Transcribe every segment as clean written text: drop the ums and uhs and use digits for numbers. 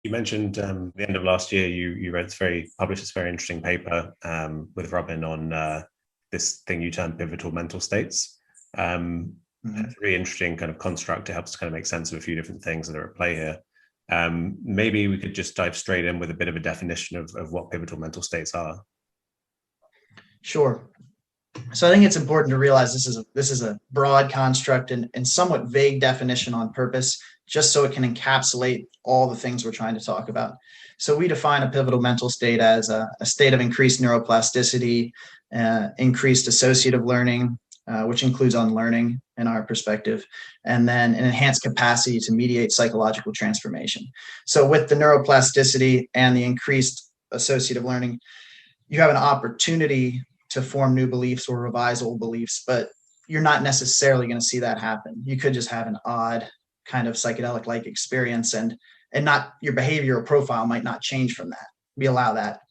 You mentioned the end of last year, you read published this very interesting paper with Robin on this thing you termed pivotal mental states. It's a really interesting kind of construct. It helps to kind of make sense of a few different things that are at play here. Maybe we could just dive straight in with a bit of a definition of what pivotal mental states are. Sure. So I think it's important to realize this is a broad construct and somewhat vague definition on purpose, just so it can encapsulate all the things we're trying to talk about. So we define a pivotal mental state as a state of increased neuroplasticity, increased associative learning, which includes unlearning in our perspective, and then an enhanced capacity to mediate psychological transformation. So with the neuroplasticity and the increased associative learning, you have an opportunity to form new beliefs or revise old beliefs, but you're not necessarily going to see that happen. You could just have an odd kind of psychedelic-like experience, and not your behavioral profile might not change from that. We allow that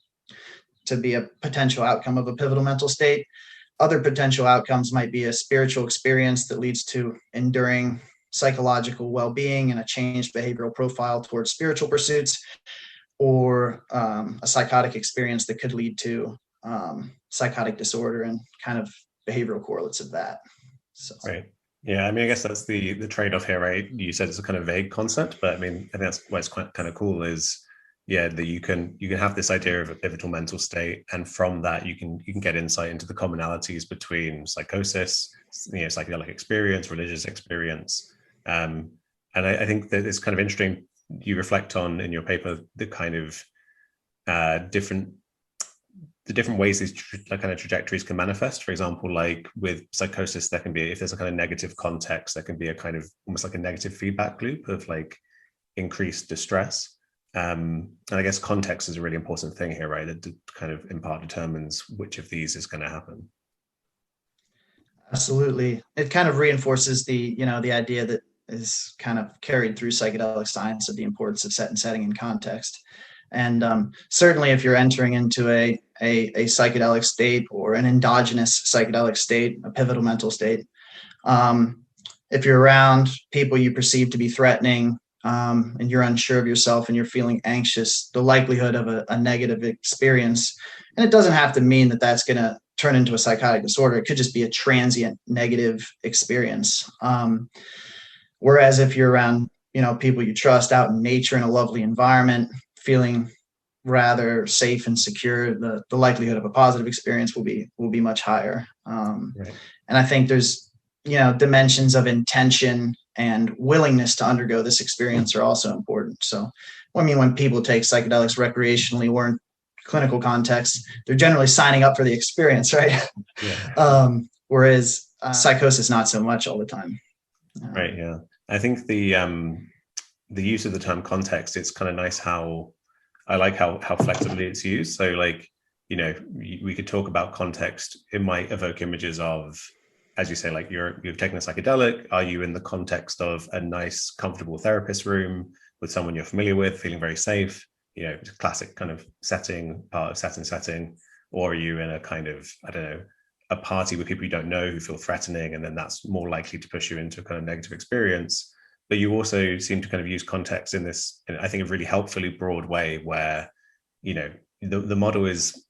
to be a potential outcome of a pivotal mental state. Other potential outcomes might be a spiritual experience that leads to enduring psychological well-being and a changed behavioral profile towards spiritual pursuits, or a psychotic experience that could lead to psychotic disorder and kind of behavioral correlates of that. So. Right. Yeah, I mean, I guess that's the trade-off here, right? You said it's a kind of vague concept, but I mean, I think that's what's quite kind of cool is, yeah, that you can have this idea of a pivotal mental state, and from that you can get insight into the commonalities between psychosis, psychedelic experience, religious experience, and I think that it's kind of interesting. You reflect on in your paper the kind of different ways these kind of trajectories can manifest. For example, like with psychosis, there can be, if there's a kind of negative context, there can be a kind of almost like a negative feedback loop of like increased distress. And I guess context is a really important thing here, right? That kind of in part determines which of these is going to happen. Absolutely. It kind of reinforces the idea that is kind of carried through psychedelic science of the importance of set and setting and context. And certainly if you're entering into a psychedelic state or an endogenous psychedelic state, a pivotal mental state, if you're around people you perceive to be threatening, and you're unsure of yourself and you're feeling anxious, the likelihood of a negative experience, and it doesn't have to mean that that's going to turn into a psychotic disorder. It could just be a transient negative experience. Whereas if you're around, people you trust out in nature in a lovely environment, feeling rather safe and secure, the likelihood of a positive experience will be much higher. Right. And I think there's, dimensions of intention and willingness to undergo this experience are also important. So, when people take psychedelics recreationally or in clinical contexts, they're generally signing up for the experience, right? Yeah. Whereas psychosis, not so much all the time. Right. Yeah. I think the use of the term context, it's kind of nice how flexibly it's used. So like, we could talk about context. It might evoke images of, as you say, like you've taken a psychedelic. Are you in the context of a nice, comfortable therapist room with someone you're familiar with, feeling very safe? Classic kind of setting, part of set and setting. Or are you in a kind of, I don't know, a party with people you don't know who feel threatening, and then that's more likely to push you into a kind of negative experience. But you also seem to kind of use context in this, I think, a really helpfully broad way where, the model is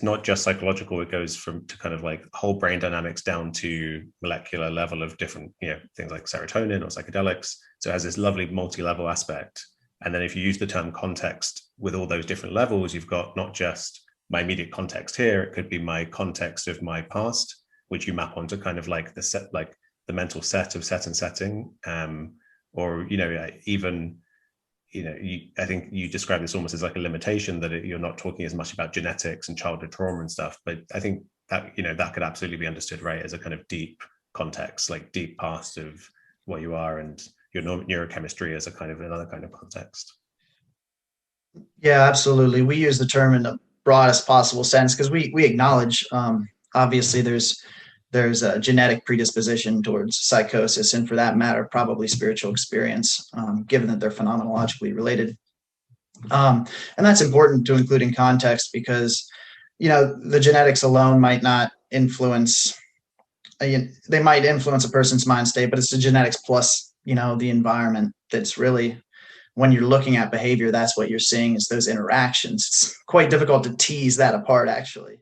not just psychological. It goes to kind of like whole brain dynamics down to molecular level of different, things like serotonin or psychedelics. So it has this lovely multi-level aspect. And then if you use the term context with all those different levels, you've got not just my immediate context here, it could be my context of my past, which you map onto kind of like the set, like the mental set of set and setting, or even I think you describe this almost as like a limitation, that you're not talking as much about genetics and childhood trauma and stuff, but I think that that could absolutely be understood, right, as a kind of deep context, like deep past of what you are, and your neurochemistry as a kind of another kind of context. Yeah, absolutely. We use the term in the broadest possible sense because we acknowledge obviously there's a genetic predisposition towards psychosis, and for that matter, probably spiritual experience, given that they're phenomenologically related. And that's important to include in context because, the genetics alone might not influence, they might influence a person's mind state, but it's the genetics plus, the environment that's really when you're looking at behavior, that's what you're seeing is those interactions. It's quite difficult to tease that apart, actually.